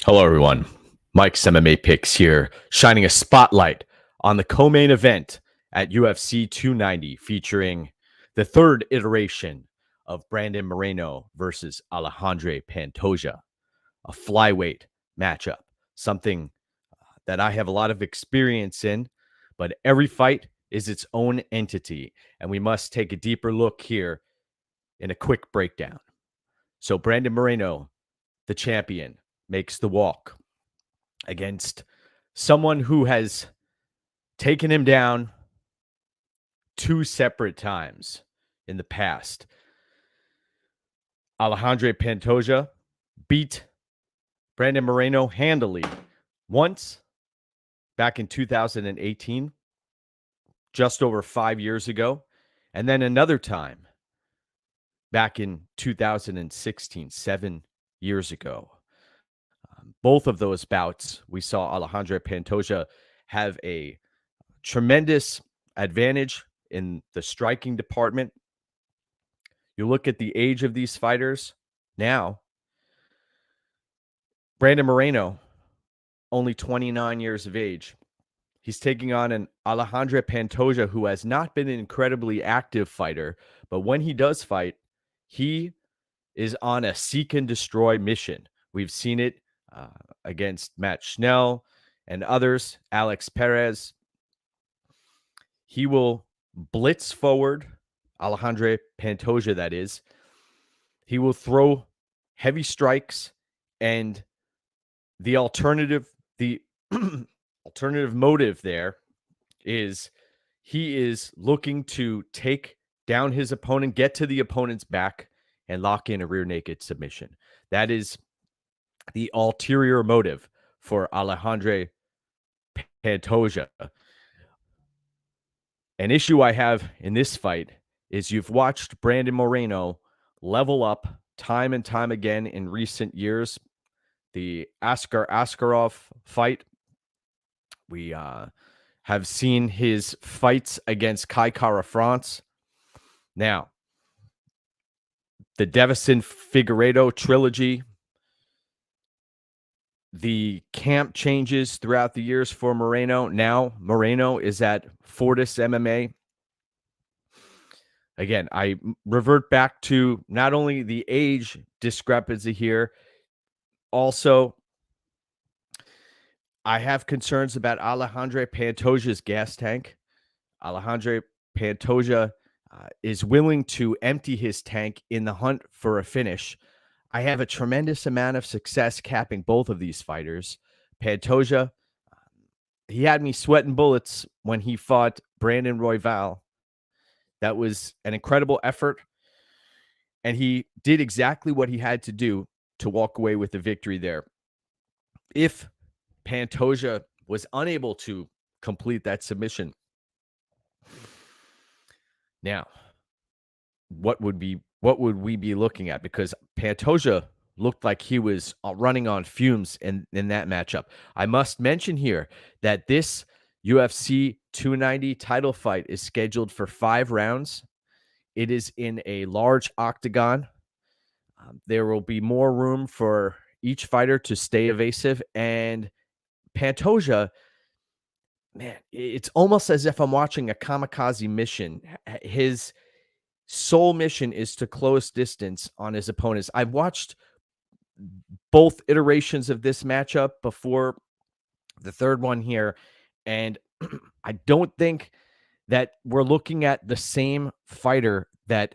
Hello, everyone. Mike's MMA Picks here, shining a spotlight on the co-main event at UFC 290, featuring the third iteration of Brandon Moreno versus Alexandre Pantoja, a flyweight matchup, something that I have a lot of experience in, but every fight is its own entity, and we must take a deeper look here in a quick breakdown. So Brandon Moreno, the champion, makes the walk against someone who has taken him down two separate times in the past. Alexandre Pantoja beat Brandon Moreno handily once back in 2018, just over 5 years ago, and then another time back in 2016, 7 years ago. Both of those bouts, we saw Alexandre Pantoja have a tremendous advantage in the striking department. You look at the age of these fighters now. Brandon Moreno, only 29 years of age. He's taking on an Alexandre Pantoja who has not been an incredibly active fighter, but when he does fight, he is on a seek and destroy mission. We've seen it against Matt Schnell and others, Alex Perez. He will blitz forward, Alexandre Pantoja, that is. He will throw heavy strikes, and the alternative motive there is he is looking to take down his opponent, get to the opponent's back, and lock in a rear naked submission. That is the ulterior motive for Alexandre Pantoja. An issue I have in this fight is you've watched Brandon Moreno level up time and time again in recent years. The Askar Askarov fight, we have seen his fights against Kai Kara France. Now, the Davison Figueiredo trilogy, the camp changes throughout the years for Moreno. Now Moreno is at Fortis MMA. Again, I revert back to not only the age discrepancy here, also I have concerns about Alexandre Pantoja's gas tank. Alexandre Pantoja is willing to empty his tank in the hunt for a finish. I have a tremendous amount of success capping both of these fighters. Pantoja, he had me sweating bullets when he fought Brandon Royval. That was an incredible effort, and he did exactly what he had to do to walk away with the victory there. If Pantoja was unable to complete that submission, now, what would we be looking at? Because Pantoja looked like he was running on fumes in that matchup. I must mention here that this UFC 290 title fight is scheduled for 5 rounds. It is in a large octagon. There will be more room for each fighter to stay evasive. And Pantoja, man, it's almost as if I'm watching a kamikaze mission. His sole mission is to close distance on his opponents. I've watched both iterations of this matchup before the third one here, and I don't think that we're looking at the same fighter that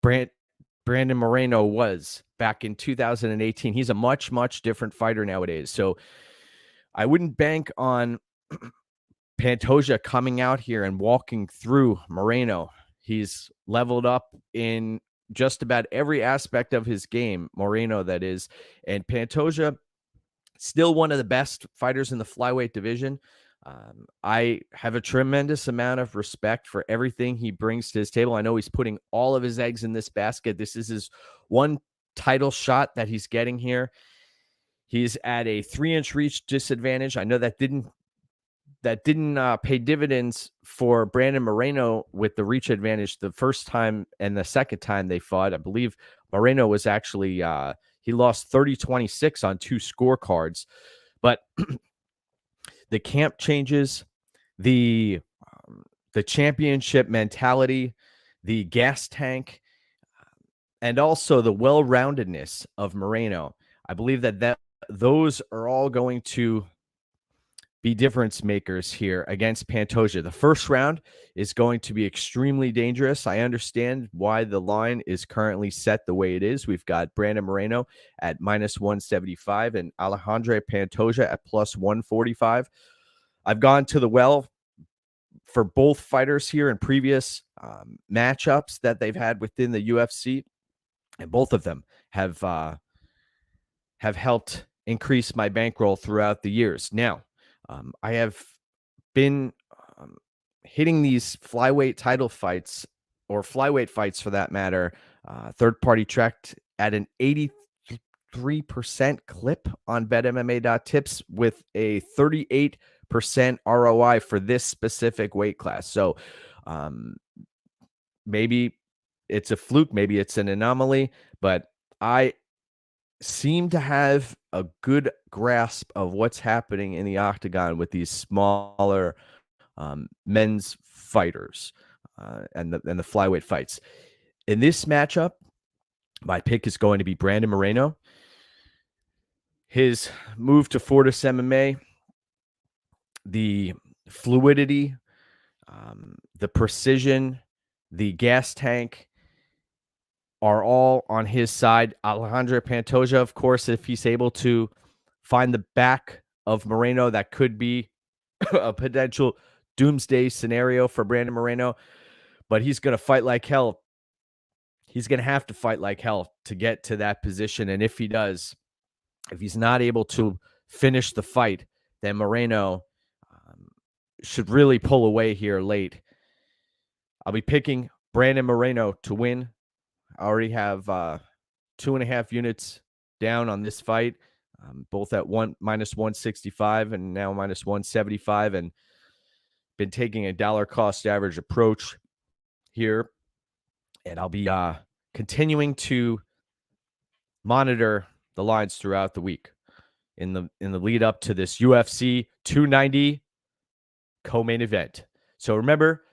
Brandon Moreno was back in 2018. He's a much, much different fighter nowadays. So I wouldn't bank on Pantoja coming out here and walking through Moreno. He's leveled up in just about every aspect of his game, Moreno, that is. And Pantoja, still one of the best fighters in the flyweight division. I have a tremendous amount of respect for everything he brings to his table. I know he's putting all of his eggs in this basket. This is his one title shot that he's getting here. He's at a 3-inch reach disadvantage. I know that didn't pay dividends for Brandon Moreno with the reach advantage the first time and the second time they fought. I believe Moreno was actually He lost 30-26 on 2 scorecards. But the camp changes, the the championship mentality, the gas tank, and also the well-roundedness of Moreno. I believe that those are all going to be difference makers here against Pantoja. The first round is going to be extremely dangerous. I understand why the line is currently set the way it is. We've got Brandon Moreno at -175 and Alexandre Pantoja at +145. I've gone to the well for both fighters here in previous matchups that they've had within the UFC, and both of them have helped increase my bankroll throughout the years. Now, I have been hitting these flyweight title fights, or flyweight fights for that matter, third-party tracked at an 83% clip on BetMMA.tips with a 38% ROI for this specific weight class. So maybe it's a fluke, maybe it's an anomaly, but I seem to have a good grasp of what's happening in the octagon with these smaller men's fighters and the flyweight fights. In this matchup, my pick is going to be Brandon Moreno. His move to Fortis MMA, the fluidity, the precision, the gas tank are all on his side. Alexandre Pantoja, of course, if he's able to find the back of Moreno, that could be a potential doomsday scenario for Brandon Moreno, but he's going to fight like hell. He's going to have to fight like hell to get to that position. And if he does, if he's not able to finish the fight, then Moreno should really pull away here late. I'll be picking Brandon Moreno to win. I already have 2.5 units down on this fight, both at -165 and now -175, and been taking a dollar cost average approach here. And I'll be continuing to monitor the lines throughout the week in the lead up to this UFC 290 co-main event. So remember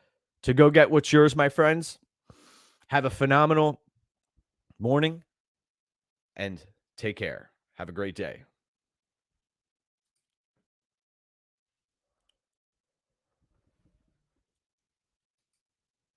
to go get what's yours, my friends. Have a phenomenal morning and take care. Have a great day.